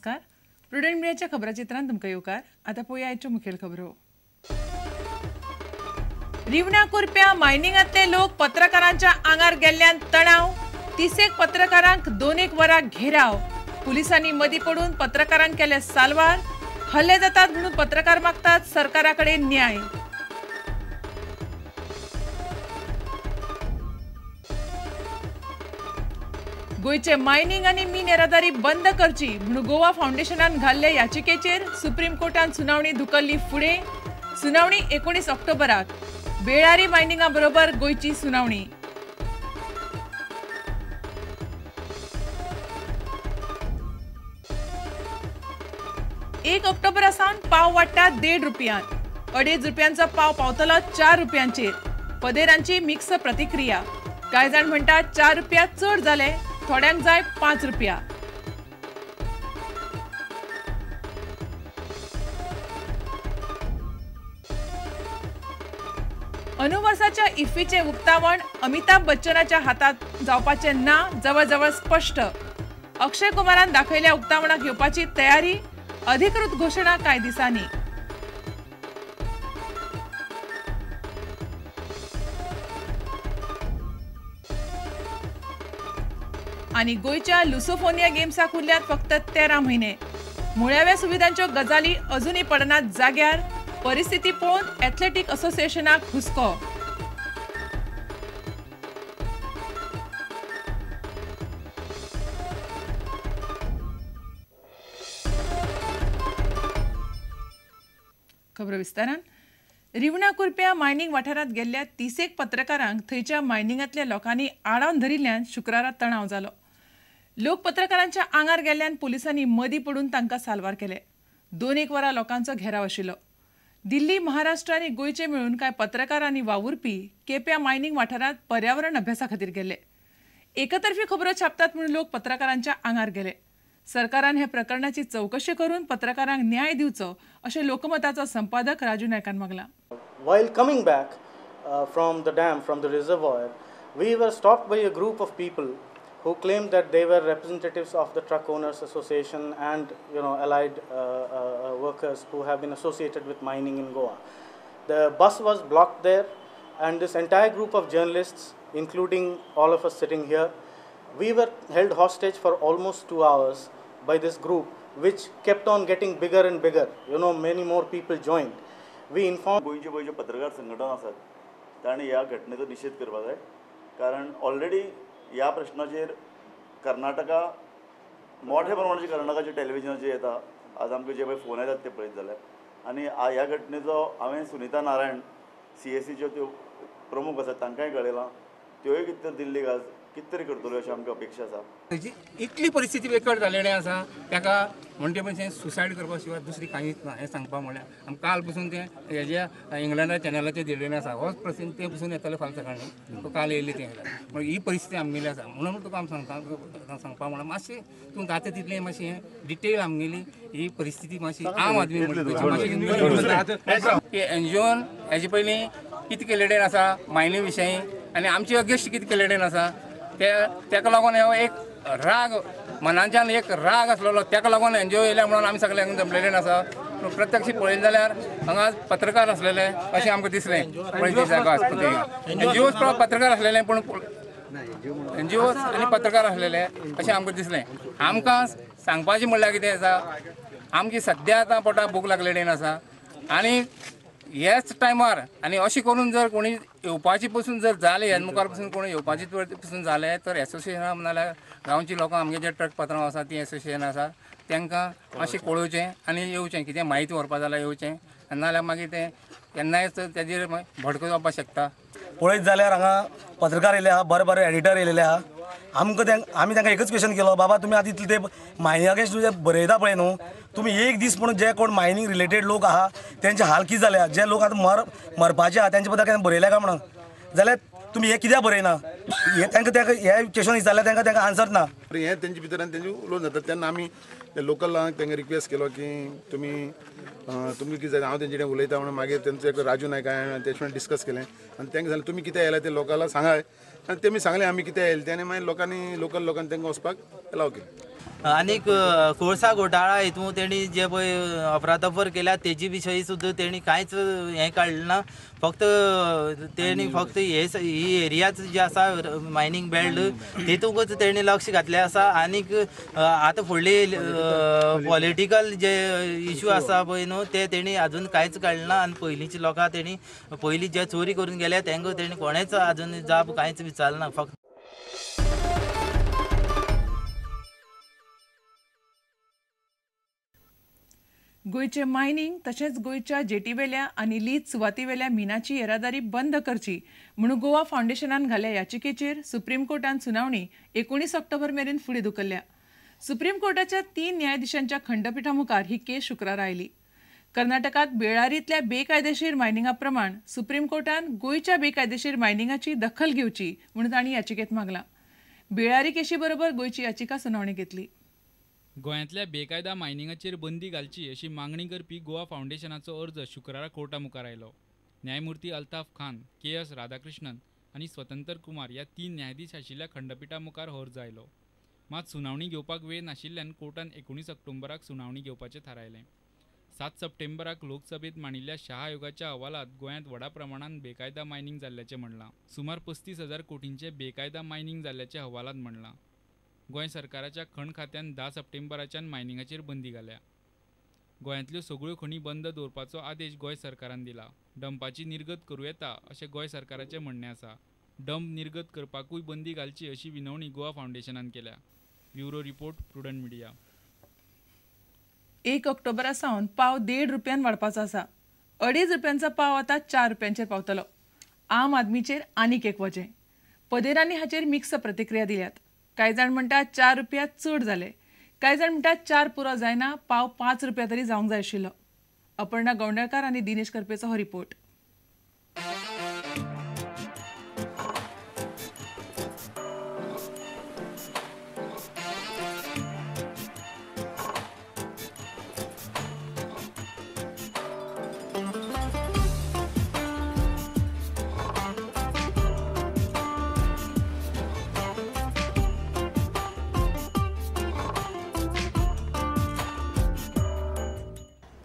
नमस्कार. प्रुडंट मिडियाच्या खबराचित्रांत तुमकां येवकार. आतां पळोवया आयच्यो मुखेल खबरो. रिवणा कुरप्या मायनिंगांतले लोक पत्रकारांच्या आंगार गेल्ल्यान तणाव. 30 पत्रकारांक 2 वरां घेराव. पुलिसांनी मदीं पडून पत्रकारांक केले साल्वार. हल्ले जातात म्हणून पत्रकार मागतात सरकारा कडेन न्याय. गोयचे मायनिंग आनी मीन येरादारी बंद करची म्हणून गोवा फाउंडेशनान घाल्ले याचिकेचेर सुप्रीम कोर्टान सुनावणी धुकल्ली फुडें. सुनावणी 19 ऑक्टोबराक. बेळारी मायनिंगा बरोबर गोयची सुनावणी. एक ऑक्टोबरा सावन पाव वाडटा 1.5 रुपयान. 2.5 रुपयांचो पाव पावतलो 4 रुपयांचेर. पदेरांची मिक्स प्रतिक्रिया. कांय जाण म्हणटात 4 रुपया चड जाले, थोड्यांक जाय 5 रुपया. अंदू वर्साच्या इफ्फीचे उक्तावण अमिताभ बच्चनाच्या हातात जावपाचे ना जवळ जवळ स्पष्ट. अक्षय कुमारान दाखयल्या उक्तावणाक येवपाची तयारी. अधिकृत घोषणा कांय दिसांनी. आणि गोयच्या लुसोफोनिया गेम्साक उरल्यात फक्त 13 म्हयने. मुळाव्या सुविधांच्यो गजाली अजूनही पडनात जाग्यार. परिस्थिती पळोवन एथलेटीक असोसिएशनाक हुस्को. खबर विस्तारान. रिवणा कुरप्या मायनिंग वाठारांत गेल्ल्या 30 पत्रकारांक थंयच्या मायनिंगांतल्या लोकांनी आडावन धरिल्ल्यान शुक्रारा तणाव जालो. लोक पत्रकारांच्या आंगार गेल्ल्यान पुलिसांनी मदीं पडून तांकां साल्वार केले. 2 वरां लोकांचो घेराव आशिल्लो. दिल्ली, महाराष्ट्र आनी गोंयचे मेळून कांय पत्रकार आनी वावुरपी केप्या मायनिंग वाठारांत पर्यावरण अभ्यासा खातीर गेले. एकतर्फी खबरो छापतात म्हूण लोक पत्रकारांच्या आंगार गेले. सरकारान हे प्रकरणाची चौकशी करून पत्रकारांक न्याय दिवचो अशें लोकमताचो संपादक राजू नायकान मागला. While coming back from the dam, from the reservoir, we were stopped by a group of people who claimed that they were representatives of the Truck Owners Association and allied workers who have been associated with mining in Goa. The bus was blocked there, and this entire group of journalists, including all of us sitting here, we were held hostage for almost 2 hours by this group, which kept on getting bigger and bigger. Many more people joined. We informed गोयचे पत्रकार संघटन आसात ताणी ह्या घटनेचो निषेध करपा जाय. कारण already ह्या प्रश्नाचेर कर्नाटका मोठ्या प्रमाणाचे कर्नाटकाचे टेलिव्हिजनाचेर येता. आज आमकां जे पळय फोन येतात ते पळयत जाल्यार. आनी ह्या घटनेचो हांवें सुनीता नारायण CSCच्यो त्यो प्रमुख आसात तांकांय कळयलां. त्योय कितें तरी दिल्लीक आज कितें तरी करतल्यो अशी आमकां अपेक्षा आसा. तेजी इतली परिस्थिती वेगळ जाल्लेली आसा ताका म्हणटे म्हणजे सुसायड करपा शिवाय दुसरी कांयच ना हें सांगपा म्हळ्यार. आमकां काल पसून तें हेज्या इंग्लंडा चॅनलाचेर दिल्लेलें आसा. होच प्रश्न ते पसून येतले फाल्यां सकाळीं. तो काल येयल्ली तें म्हण ही परिस्थिती आमगेली आसा. म्हणून तुका आमी सांगपा म्हळ्यार मातशें तूं जाता तितलें मातशें हें डिटेल आमगेली ही परिस्थिती मातशी आम आदमी NGOन हेजे पयलीं कितें केलेलें आसा मायनी विशयी आनी आमचे अगेन्स्ट कितें केलेलें आसा तेका लागून हो एक राग मनाच्यान एक राग आसलेलो. तेका लागून NGO येयल्या म्हणून आमी सगळ्यांक जमलेलें आसा. प्रत्यक्ष पळयलें जाल्यार हांगा पत्रकार आसलेले अशें आमकां दिसलें. पळय जागा आसता NGOs पत्रकार आसलेले पूण NGOs आनी पत्रकार आसलेले अशें आमकां दिसलें. आमकां सांगपाचें म्हणल्यार कितें आसा आमची सद्या आतां पोटाक भूक लागलेली आसा आनी ह्याच टायमार आनी अशें करून जर कोणी येवपाची पसून जर जालें ह्या मुखार पसून कोणी येवपाची पसून जालें तर एसोसिएशनां नाल्यार गांवची लोकां आमगे जे ट्रक पात्रांव आसा ती एसोसिएशन आसा तांकां मातशें कळोवचें आनी येवचें. कितें म्हायती व्हरपा जाल्यार येवचें. नाल्यार मागीर तें केन्नाय तेजेर भडको जावपाक शकता. पळयत जाल्यार हांगा पत्रकार येयले आहा, बरे बरे एडिटर येयलेले आहा. आमी तांकां एकच क्वेश्चन केलो, बाबा तुमी आतां इतले ते मायनिंगा अगेन्स्ट जे बरयता पळय न्हू, तुमी एक दीस म्हणून जे कोण मायनिंग रिलेटेड लोक आहा तेंचे हाल कितें जाल्या, जे लोक आतां मरपाचे आहा तेंचे बद्दल केन्ना बरयल्या काय म्हणून जाल्यार तुमी हे कित्याक बरयना हे तांकां हे क्वेश्चन विचारल्यार तांकां आन्सर ना. हे तेंचे भितर आनी तेंचे उलोवन जाता तेन्ना आमी ते लोकलांक तांकां रिक्वेस्ट केलो की तुमी कितें जालें हांव तेंचे कडेन उलयता म्हणून मागीर तेंचो एक राजू नायक हांवें तेचे डिस्कस केलें आनी तांकां सांगलें तुमी कितें येयला ते लोकलांक सांगाय आनी तेमी सांगलें आमी कितें येयलें तें आनी मागीर लोकांनी लोकल लोकांनी तांकां वचपाक एलाव केलें. आनीक कोळसा घोटाळा हितून तेणी जे पळय अफरातफर केल्या तेजी विशयी सुद्दां तेणी कांयच हें काडलें ना. फक्त तेणी फक्त ही एरियाच जी आसा मायनींग बेल्ट तितूंकच तेणी लक्ष घातलें आसा. आनीक आतां फुडली पॉलिटिकल जे इश्यू आसा पळय न्हू ते तेणी आजून कांयच काडलें ना. आनी पयलींची लोकां तेणी पयलीं जे चोरी करून गेले तांकां तेणी कोणेच आजून जाप कांयच विचारलें ना. फक्त गोयचे मायनींग तशेंच गोयच्या जेटीवेल्या आनी लीज सुवातीवेल्या मिनाची येरादारी बंद करची म्हणून गोवा फावंडेशनान घाल्ल्या याचिकेचेर सुप्रीम कोर्टान सुनावणी 19 ऑक्टोबर मेरेन फुडें धुकल्ल्या. सुप्रीम कोर्टाच्या 3 न्यायाधीशांच्या खंडपीठा मुखार ही केस शुक्रारा आयली. कर्नाटकात बेळारींतल्या बेकायदेशीर मायनिंगा प्रमाण सुप्रीम कोर्टान गोयच्या बेकायदेशीर मायनिंगाची दखल घेवची म्हणून तांणी याचिकेत मागला. बेळारी केशी बरोबर गोयची याचिका सुनावणी घेतली. गोंयांतल्या बेकायदा मायनिंगाचेर बंदी घालची अशी मागणी करपी गोवा फावंडेशनाचो अर्ज शुक्रारा कोर्टा मुखार आयलो. न्यायमूर्ती अल्ताफ खान, के.एस. राधाकृष्णन आनी स्वतंत्र कुमार ह्या 3 न्यायाधीश आशिल्ल्या खंडपीठा मुखार हो अर्ज आयलो. मात सुनावणी घेवपाक वेळ नाशिल्ल्यान कोर्टान 19 ऑक्टोबराक सुनावणी घेवपाचें थारायलें. 7 सप्टेंबराक लोकसभेत मांडिल्ल्या शाह आयोगाच्या अहवालात गोंयांत व्हडा प्रमाणात बेकायदा मायनिंग जाल्ल्याचें म्हणलां. सुमार 35,000 कोटींचे बेकायदा मायनिंग जाल्ल्याचें अहवालांत म्हणलां. गोंय सरकाराच्या खण खात्यान 10 सप्टेंबराच्यान मायनिंगाचेर बंदी घाल्या. गोंयांतल्यो सगळ्यो खणी बंद दवरपाचो आदेश गोंय सरकारान दिला. डंपाची निर्गत करूं येता अशें गोंय सरकाराचें म्हणणें आसा. डंप निर्गत करपाकूय बंदी घालची अशी विनवणी गोवा फावंडेशनान केल्या. Bureau report, prudent media. 1 ऑक्टोबरा सावन पाव 1.5 रुपयान वाडपाचो आसा. 2.5 रुपयांचो पाव आतां 4 रुपयांचेर पावतलो. आम आदमीचेर आनीक एक वजें. पदेरांनी हाचेर मिक्स प्रतिक्रिया दिल्यात. कांय जाण म्हणटात 4 रुपया चड जाले. कांय जाण म्हणटात 4 पुरो जायना, पाव 5 रुपया तरी जावंक जाय आशिल्लो. अपर्णा गौंडळकार आनी दिनेश करपेचो हो रिपोर्ट.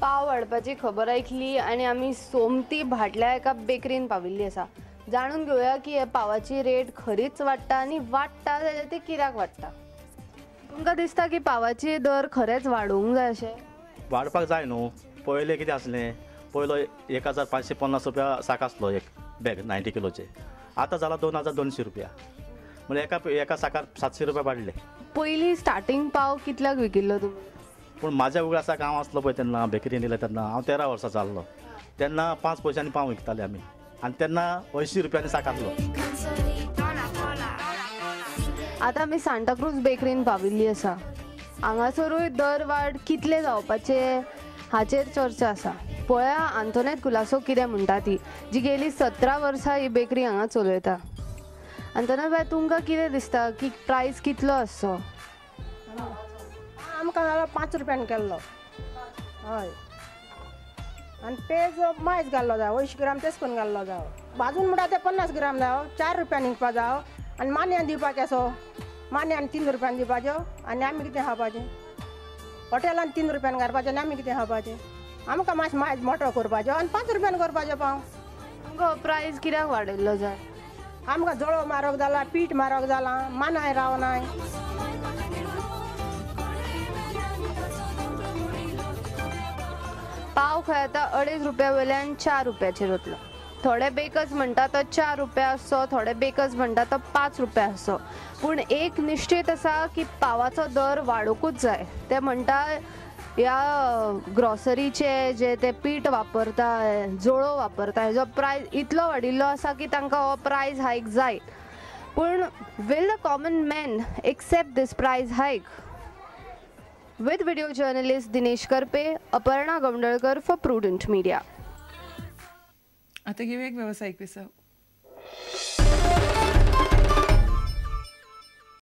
पाव वाडपाची खबर ऐकली आणि आम्ही सोमती भाटल्या एका बेकरीन पाविल्ली आसा. जाणून घेऊया की ह्या पावाची रेट खरीच वाडटा आणि वाडटा जाल्यार ती कित्याक वाडटा. तुमकां दिसता की पावाची दर खरेंच वाडोवंक जाय अशें? वाडपाक जाय न्हू. पयलें कितें आसलें, पयलो 1550 रुपया साक आसलो एक बॅग 90 किलोचे. आतां जाला 2200 रुपया. म्हणजे एका साकार 700 रुपया वाडले. पयलीं स्टार्टींग पाव कितल्याक विकिल्लो तुमी? पूण म्हाज्या उगडासाक हांव आसलो पळय तेन्ना बेकरीन येयले तेन्ना हांव 13 वर्सां जाल्लो. तेन्ना 5 पयशांनी पाव विकताले आमी आनी तेन्ना 80 रुपयांनी साक आसलो. आतां आमी सांताक्रूज बेकरीन पाविल्ली आसा. हांगासरूय दर वाड कितले जावपाचे हाचेर चर्चा आसा. पळया आंतोनेत कुलासो कितें म्हणटा ती, जी गेली 17 वर्सां ही बेकरी हांगा चलयता. आंतोनेत बाय, तुमकां कितें दिसता की प्रायस कितलो आसचो? आमकां जालो 5 रुपयान केल्लो. हय. आनी पेज मायज घाल्लो जाय, 80 ग्राम तेच करून घाल्लो जाय. भाजून म्हणटा ते 50 ग्राम जाय, 4 रुपयान विकपा जाय. आनी मान्यान दिवपाक असो, मान्यान 3 रुपयान दिवपाच्यो. आनी आमी कितें खावपाचें? हॉटेलान 3 रुपयान घालपाचें आनी आमी कितें खावपाचें? आमकां मातशें मायज मोठो करपाचो आनी 5 रुपयान करपाचो पाव. तुमकां प्रायस कित्याक वाडयल्लो जाय? आमकां जळो म्हारग जाला, पीठ म्हारग जाला, मानाय रावनाय. पाव खंय आतां 2.5 रुपया वयल्यान 4 रुपयाचेर वतलो. थोडे बेकर्स म्हणटा तो 4 रुपया आसचो, थोडे बेकर्स म्हणटा तो 5 रुपया आसचो. पूण एक निश्चित आसा की पावाचो दर वाडोवंकूच जाय. ते म्हणटा ह्या ग्रॉसरीचे जे ते पीठ वापरता, जोळो वापरता, हेजो प्रायस इतलो वाडिल्लो आसा की तांकां हो प्रायस हायक जाय. पूण will the common man accept these prices hike? With video journalist Dinesh Karpe, Aparna Gaundalkar for Prudent Media. आता घेऊया एक व्यावसायिक विसव.